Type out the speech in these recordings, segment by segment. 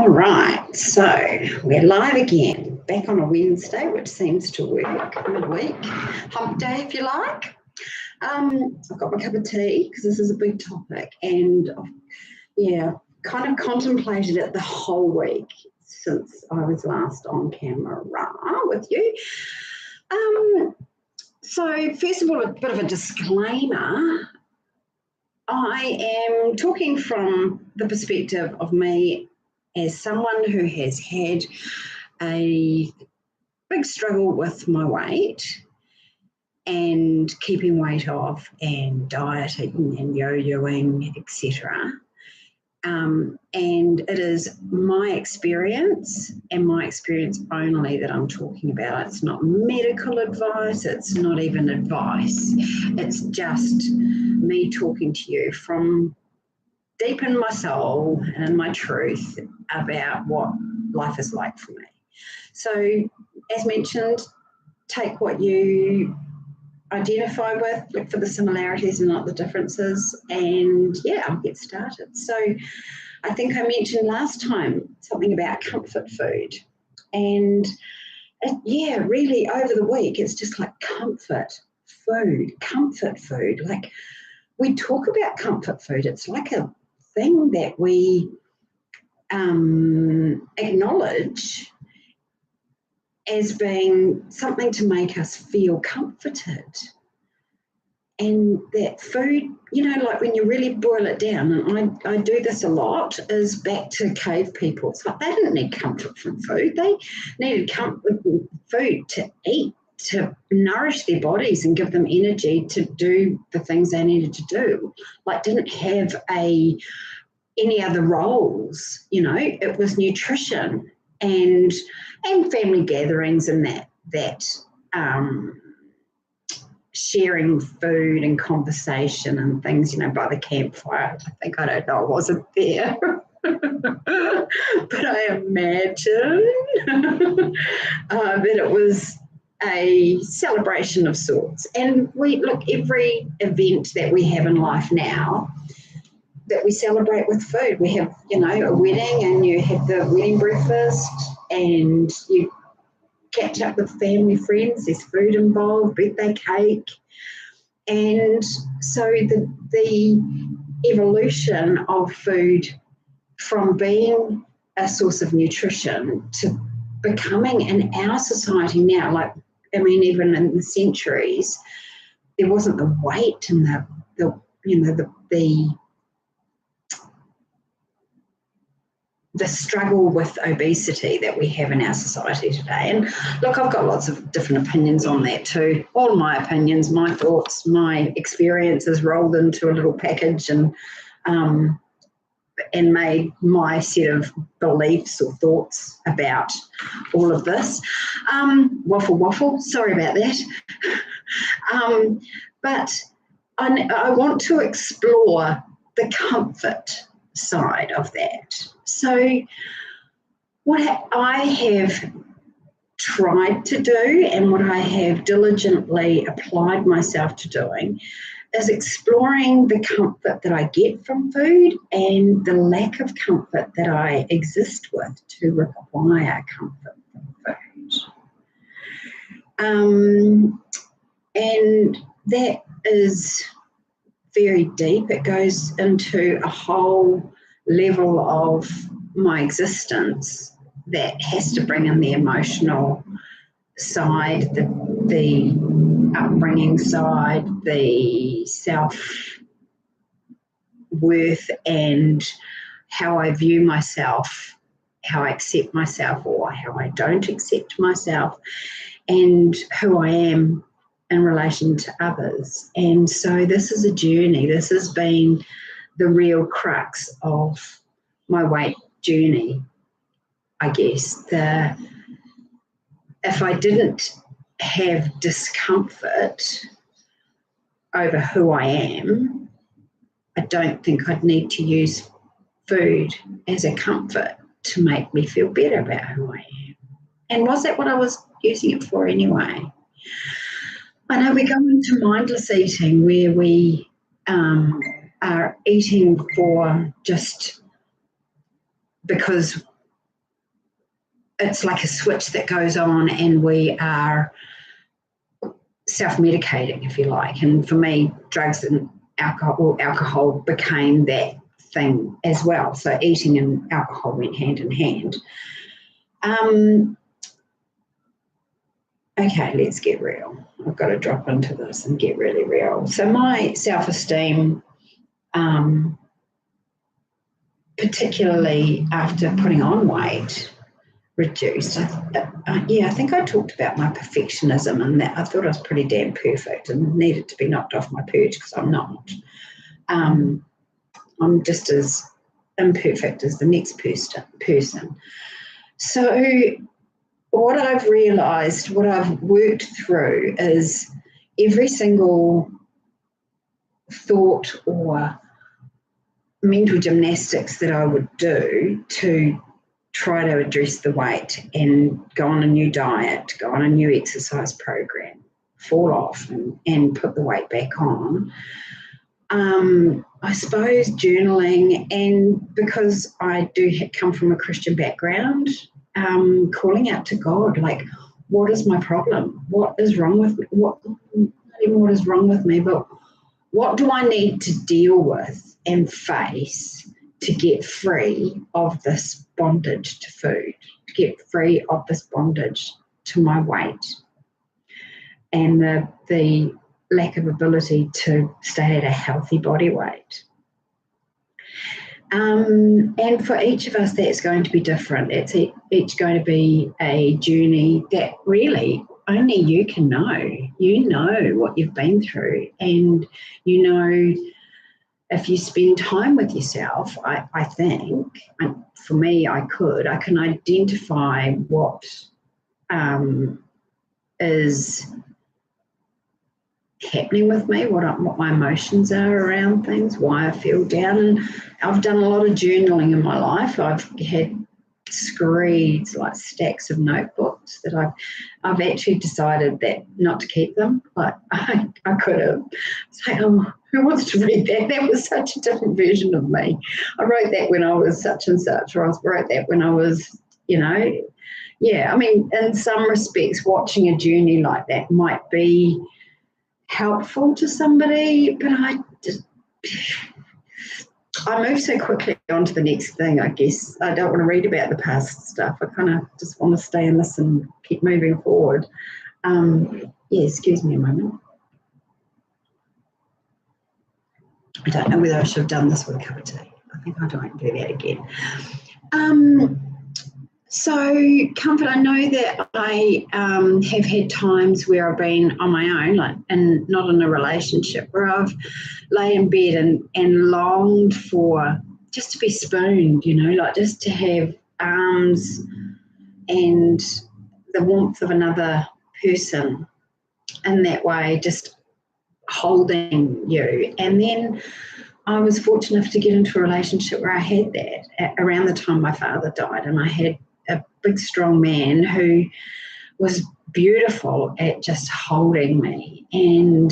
All right, so we're live again, back on a Wednesday, which seems to work midweek, hump day if you like. I've got my cup of tea because this is a big topic, and kind of contemplated it the whole week since I was last on camera with you. So first of all, a bit of a disclaimer. I am talking from the perspective of me as someone who has had a big struggle with my weight and keeping weight off and dieting and yo-yoing, etc. And it is my experience and my experience only that I'm talking about. It's not medical advice. It's not even advice. It's just me talking to you from deep in my soul and my truth about what life is like for me. So, as mentioned, take what you identify with, look for the similarities and not the differences, and I'll get started. So I think I mentioned last time something about comfort food, and really over the week it's just like comfort food. Like, we talk about comfort food, it's like a thing that we acknowledge as being something to make us feel comforted. And that food, like when you really boil it down, and I do this a lot, is back to cave people. It's like they didn't need comfort from food. They needed food to eat, to nourish their bodies and give them energy to do the things they needed to do. Like, didn't have any other roles, it was nutrition and family gatherings and that sharing food and conversation and things, by the campfire. I don't know, I wasn't there, but I imagine that it was a celebration of sorts. And every event that we have in life now, that we celebrate with food. We have, a wedding, and you have the wedding breakfast, and you catch up with family, friends, there's food involved, birthday cake. And so the evolution of food from being a source of nutrition to becoming, in our society now, even in the centuries, there wasn't the weight and the struggle with obesity that we have in our society today. And look, I've got lots of different opinions on that too. All my opinions, my thoughts, my experiences rolled into a little package and made my set of beliefs or thoughts about all of this. Waffle, sorry about that. But I want to explore the comfort side of that. So what I have tried to do, and what I have diligently applied myself to doing, is exploring the comfort that I get from food and the lack of comfort that I exist with to require comfort from food. And that is very deep. It goes into a whole level of my existence that has to bring in the emotional side, the upbringing side, the self-worth, and how I view myself, how I accept myself or how I don't accept myself, and who I am in relation to others. And so this is a journey. This has been the real crux of my weight journey, I guess. If I didn't have discomfort over who I am, I don't think I'd need to use food as a comfort to make me feel better about who I am. And was that what I was using it for anyway? I know we go into mindless eating, where we are eating for just because it's like a switch that goes on and we are self-medicating, if you like. And for me, drugs and alcohol became that thing as well. So eating and alcohol went hand in hand. Okay, let's get real. I've got to drop into this and get really real. So my self-esteem, particularly after putting on weight, reduced. I think I talked about my perfectionism and that I thought I was pretty damn perfect and needed to be knocked off my perch because I'm not. I'm just as imperfect as the next person. So what I've realised, what I've worked through is every single thought or mental gymnastics that I would do to try to address the weight and go on a new diet, go on a new exercise program, fall off and put the weight back on. I suppose journaling, and because I do come from a Christian background, calling out to God, like, what is my problem? What is wrong with me? Not even what is wrong with me, but what do I need to deal with and face to get free of this bondage to food, to get free of this bondage to my weight and the lack of ability to stay at a healthy body weight. And for each of us, that's going to be different. It's each going to be a journey that really only you can know. You know what you've been through, and you know, if you spend time with yourself, I think, and for me, I can identify what is happening with me, what my emotions are around things, why I feel down. And I've done a lot of journaling in my life. I've had screeds, like stacks of notebooks that I've actually decided that not to keep them. Like I could have. It's like, oh, who wants to read that? That was such a different version of me. I wrote that when I was such and such, or I wrote that when I was, yeah. I mean, in some respects, watching a journey like that might be helpful to somebody, but I move so quickly on to the next thing, I guess. I don't want to read about the past stuff. I kind of just want to stay in this and keep moving forward. Excuse me a moment. I don't know whether I should have done this with a cup of tea. I think I don't do that again. So comfort, I know that I have had times where I've been on my own, like, and not in a relationship, where I've lay in bed and longed for just to be spooned, like just to have arms and the warmth of another person in that way, just holding you. And then I was fortunate enough to get into a relationship where I had that around the time my father died, and I had a big, strong man who was beautiful at just holding me. And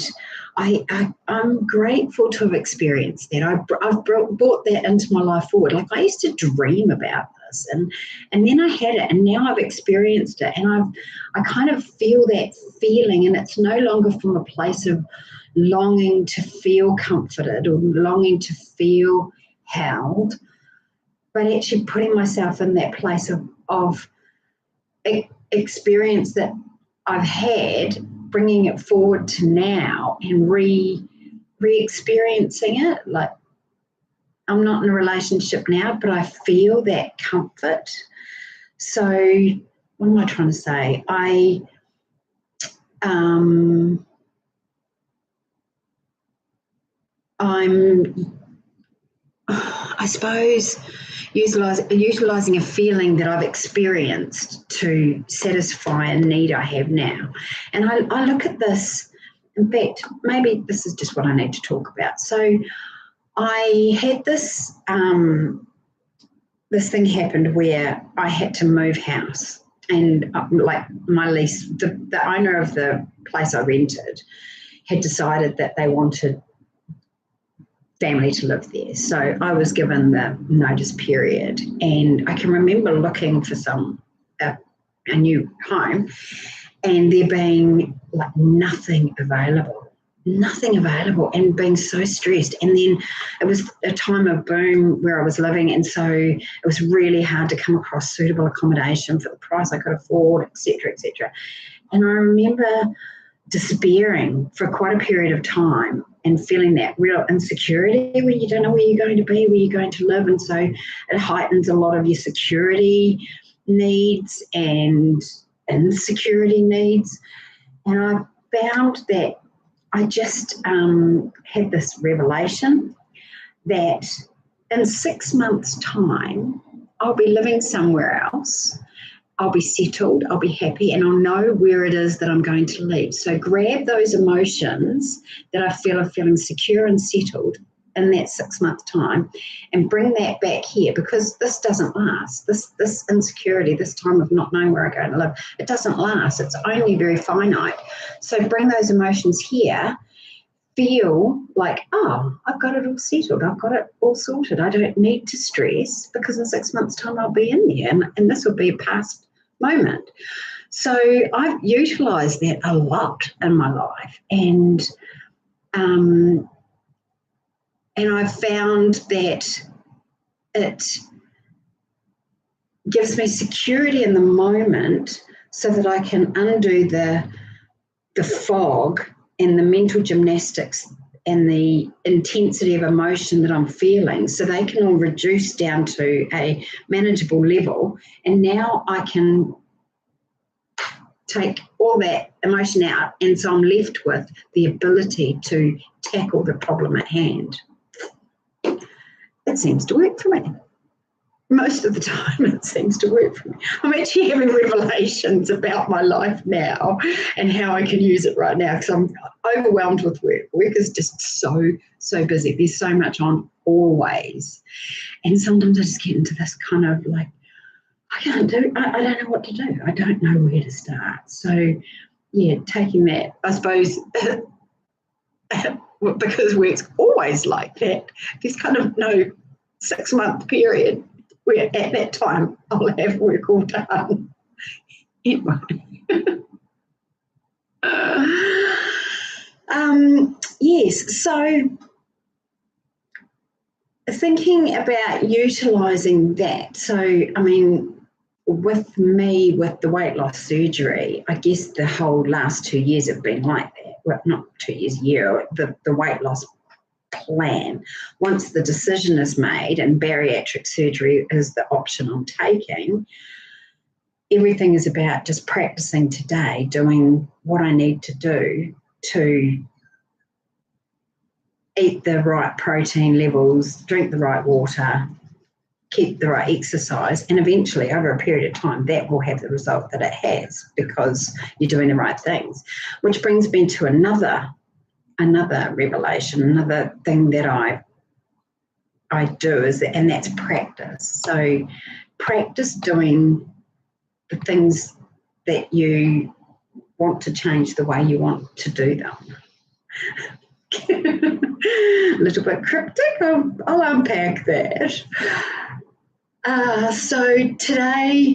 I'm grateful to have experienced that. I've brought that into my life forward. Like, I used to dream about this, and then I had it, and now I've experienced it, and I kind of feel that feeling, and it's no longer from a place of longing to feel comforted or longing to feel held, but actually putting myself in that place of experience that I've had, bringing it forward to now and re-experiencing it. Like, I'm not in a relationship now, but I feel that comfort. So what am I trying to say? I suppose utilising a feeling that I've experienced to satisfy a need I have now. And I look at this, in fact, maybe this is just what I need to talk about. So I had this thing happened where I had to move house, and like my lease, the owner of the place I rented had decided that they wanted family to live there. So I was given the notice period, and I can remember looking for a new home, and there being like nothing available, and being so stressed. And then it was a time of boom where I was living, and so it was really hard to come across suitable accommodation for the price I could afford, etc., etc. And I remember despairing for quite a period of time and feeling that real insecurity where you don't know where you're going to be, where you're going to live. And so it heightens a lot of your security needs and insecurity needs. And I found that I just had this revelation that in 6 months' time, I'll be living somewhere else. I'll be settled, I'll be happy, and I'll know where it is that I'm going to live. So grab those emotions that I feel of feeling secure and settled in that 6 month time and bring that back here, because this doesn't last. This insecurity, this time of not knowing where I'm going to live, it doesn't last. It's only very finite. So bring those emotions here, feel like, oh, I've got it all settled. I've got it all sorted. I don't need to stress, because in 6 months' time I'll be in there, and this will be a past moment. So I've utilised that a lot in my life, and I've found that it gives me security in the moment so that I can undo the fog and the mental gymnastics and the intensity of emotion that I'm feeling, so they can all reduce down to a manageable level. And now I can take all that emotion out, and so I'm left with the ability to tackle the problem at hand. It seems to work for me. Most of the time it seems to work for me. I'm actually having revelations about my life now and how I can use it right now, because I'm overwhelmed with work. Work is just so busy. There's so much on always. And sometimes I just get into this kind of like, I don't know what to do. I don't know where to start. So yeah, taking that, I suppose, because work's always like that, there's kind of no 6 month period where at that time I'll have work all done. Anyway. Yes, so thinking about utilising that. So, I mean, with me, with the weight loss surgery, I guess the whole last 2 years have been like that. Well, not 2 years, a year, the weight loss plan. Once the decision is made and bariatric surgery is the option I'm taking, everything is about just practicing today, doing what I need to do to eat the right protein levels, drink the right water, keep the right exercise, and eventually over a period of time that will have the result that it has, because you're doing the right things. Which brings me to another revelation, another thing that I do and that's practice. So practice doing the things that you want to change the way you want to do them. A little bit cryptic, I'll unpack that. So today,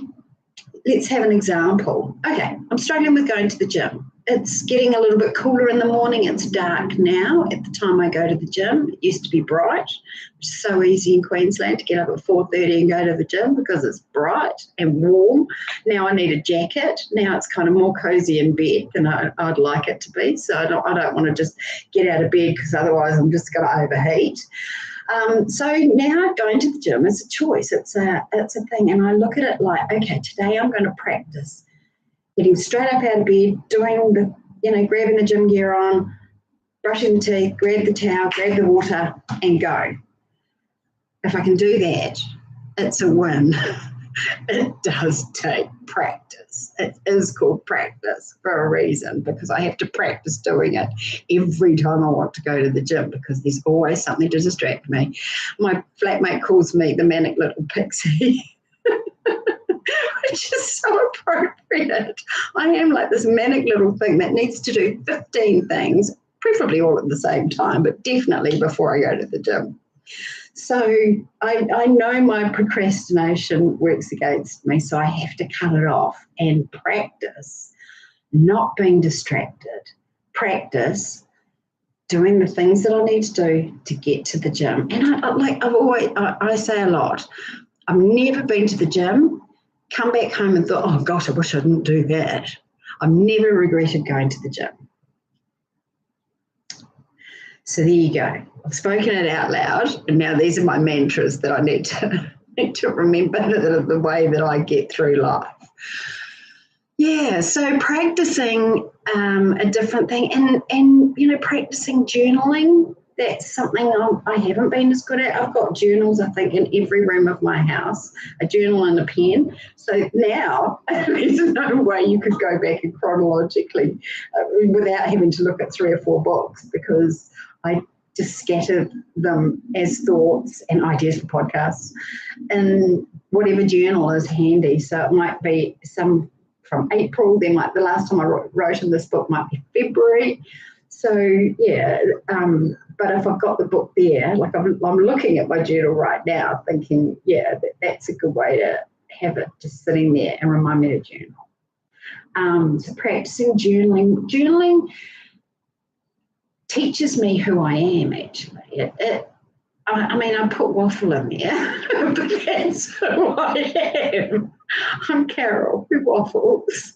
let's have an example. Okay, I'm struggling with going to the gym. It's getting a little bit cooler in the morning. It's dark now at the time I go to the gym. It used to be bright, which is so easy in Queensland to get up at 4:30 and go to the gym because it's bright and warm. Now I need a jacket. Now it's kind of more cozy in bed than I'd like it to be. So I don't want to just get out of bed, because otherwise I'm just going to overheat. So now going to the gym is a choice. It's a thing. And I look at it like, okay, today I'm going to practice getting straight up out of bed, doing grabbing the gym gear on, brushing the teeth, grab the towel, grab the water, and go. If I can do that, it's a win. It does take practice. It is called practice for a reason, because I have to practice doing it every time I want to go to the gym, because there's always something to distract me. My flatmate calls me the manic little pixie. Which is so appropriate. I am like this manic little thing that needs to do 15 things, preferably all at the same time, but definitely before I go to the gym. So I know my procrastination works against me, so I have to cut it off and practice not being distracted. Practice doing the things that I need to do to get to the gym. And I say a lot, I've never been to the gym, come back home and thought, oh gosh, I wish I didn't do that. I've never regretted going to the gym. So there you go. I've spoken it out loud, and now these are my mantras that I need to remember the way that I get through life. Yeah, so practicing a different thing, and practicing journaling. That's something I haven't been as good at. I've got journals, I think, in every room of my house, a journal and a pen. So now there's no way you could go back and chronologically without having to look at 3 or 4 books, because I just scattered them as thoughts and ideas for podcasts. And whatever journal is handy. So it might be some from April, then the last time I wrote in this book might be February. So yeah, but if I've got the book there, like I'm looking at my journal right now thinking, yeah, that's a good way to have it just sitting there and remind me to journal. So practicing journaling. Journaling teaches me who I am, actually. I put waffle in there, but that's who I am. I'm Carol, who waffles.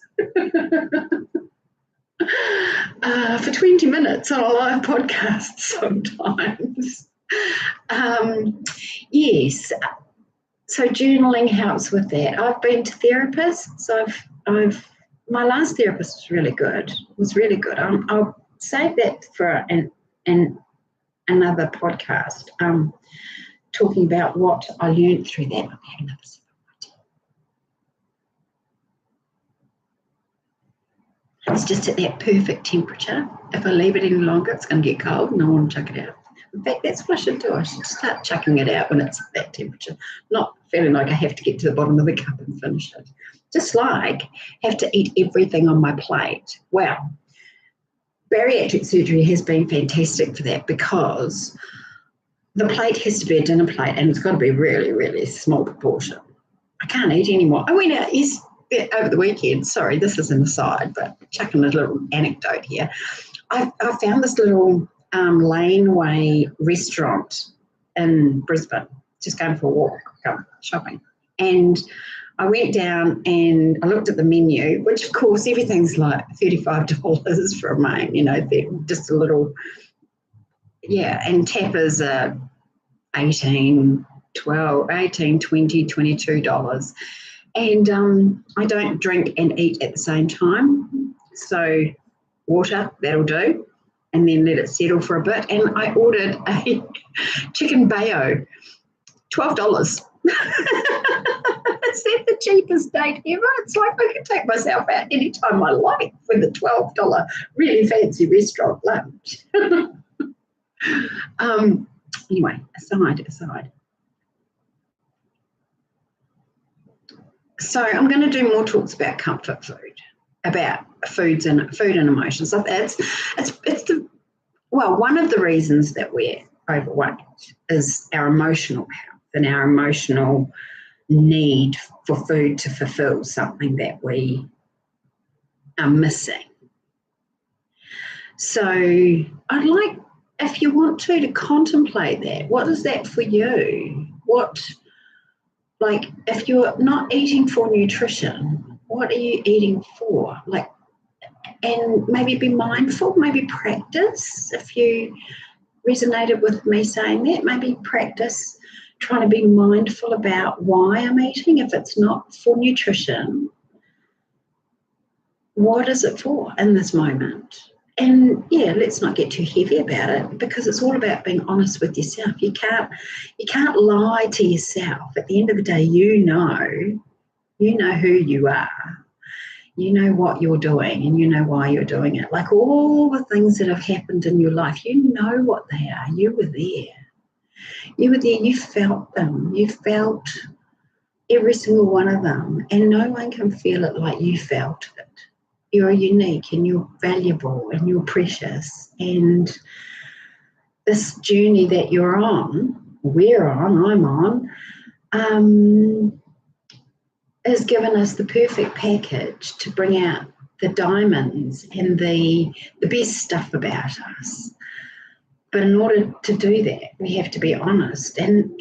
For 20 minutes on a live podcast sometimes. Yes, so journaling helps with that. I've been to therapists. My last therapist was really good. It was really good. I'll save that for another podcast, talking about what I learned through that. Let me have another sip of my tea. It's just at that perfect temperature. If I leave it any longer, it's going to get cold and I want to chuck it out. In fact, that's what I should do. I should start chucking it out when it's at that temperature, not feeling like I have to get to the bottom of the cup and finish it. Just like have to eat everything on my plate. Wow. Bariatric surgery has been fantastic for that, because the plate has to be a dinner plate and it's got to be really, really small proportion. I can't eat anymore. I went out over the weekend. Sorry, this is an aside, but chucking a little anecdote here. I found this little laneway restaurant in Brisbane, just going for a walk, shopping. And I went down and I looked at the menu, which of course everything's like $35 for a main, just a little, yeah, and tappers are $18, $20, $22. And I don't drink and eat at the same time. So water, that'll do. And then let it settle for a bit. And I ordered a chicken bayo, $12. It's the cheapest date ever. It's like I could take myself out anytime I like with a $12 really fancy restaurant lunch. Anyway, aside. So I'm going to do more talks about comfort food, about food and emotions. So one of the reasons that we're overweight is our emotional health and our emotional need for food to fulfill something that we are missing. So I'd like, if you want to contemplate that. What is that for you? If you're not eating for nutrition, what are you eating for? And maybe be mindful, maybe practice. If you resonated with me saying that, maybe practice trying to be mindful about why I'm eating. If it's not for nutrition, what is it for in this moment? And yeah, let's not get too heavy about it, because it's all about being honest with yourself. You can't lie to yourself. At the end of the day, you know who you are. You know what you're doing and you know why you're doing it. Like all the things that have happened in your life, you know what they are. You were there. You felt them. You felt every single one of them. And no one can feel it like you felt it. You're unique and you're valuable and you're precious. And this journey that you're on we're on, I'm on, has given us the perfect package to bring out the diamonds and the best stuff about us. But in order to do that, we have to be honest. And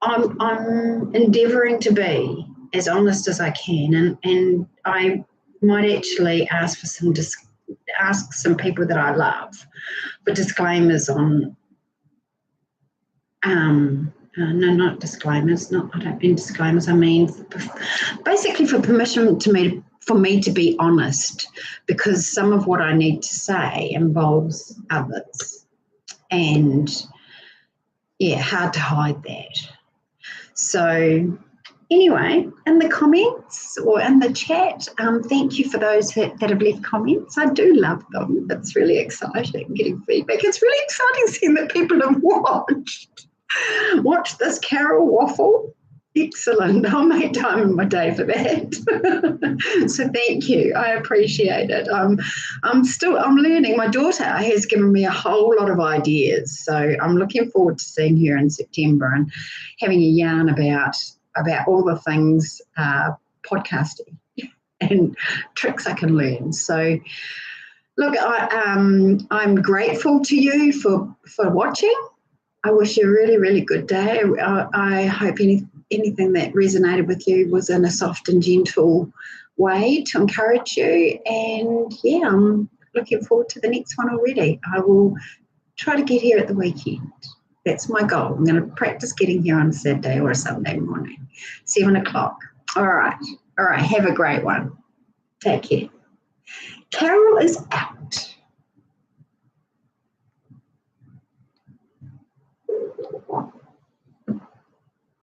I'm endeavouring to be as honest as I can. And I might actually ask some people that I love for disclaimers on. No, not disclaimers. I don't mean disclaimers. I mean basically for permission for me to be honest, because some of what I need to say involves others, and yeah, hard to hide that. So anyway, in the comments or in the chat, thank you for those that have left comments. I do love them. It's really exciting getting feedback. It's really exciting seeing that people have watched this Carol waffle. Excellent. I'll make time in my day for that. So thank you. I appreciate it. I'm learning. My daughter has given me a whole lot of ideas. So I'm looking forward to seeing her in September and having a yarn about all the things podcasting and tricks I can learn. So look, I'm grateful to you for watching. I wish you a really, really good day. I hope anything that resonated with you was in a soft and gentle way to encourage you. And yeah, I'm looking forward to the next one already. I will try to get here at the weekend. That's my goal. I'm going to practice getting here on a Saturday or a Sunday morning, 7 o'clock. All right. Have a great one. Take care. Carol is out.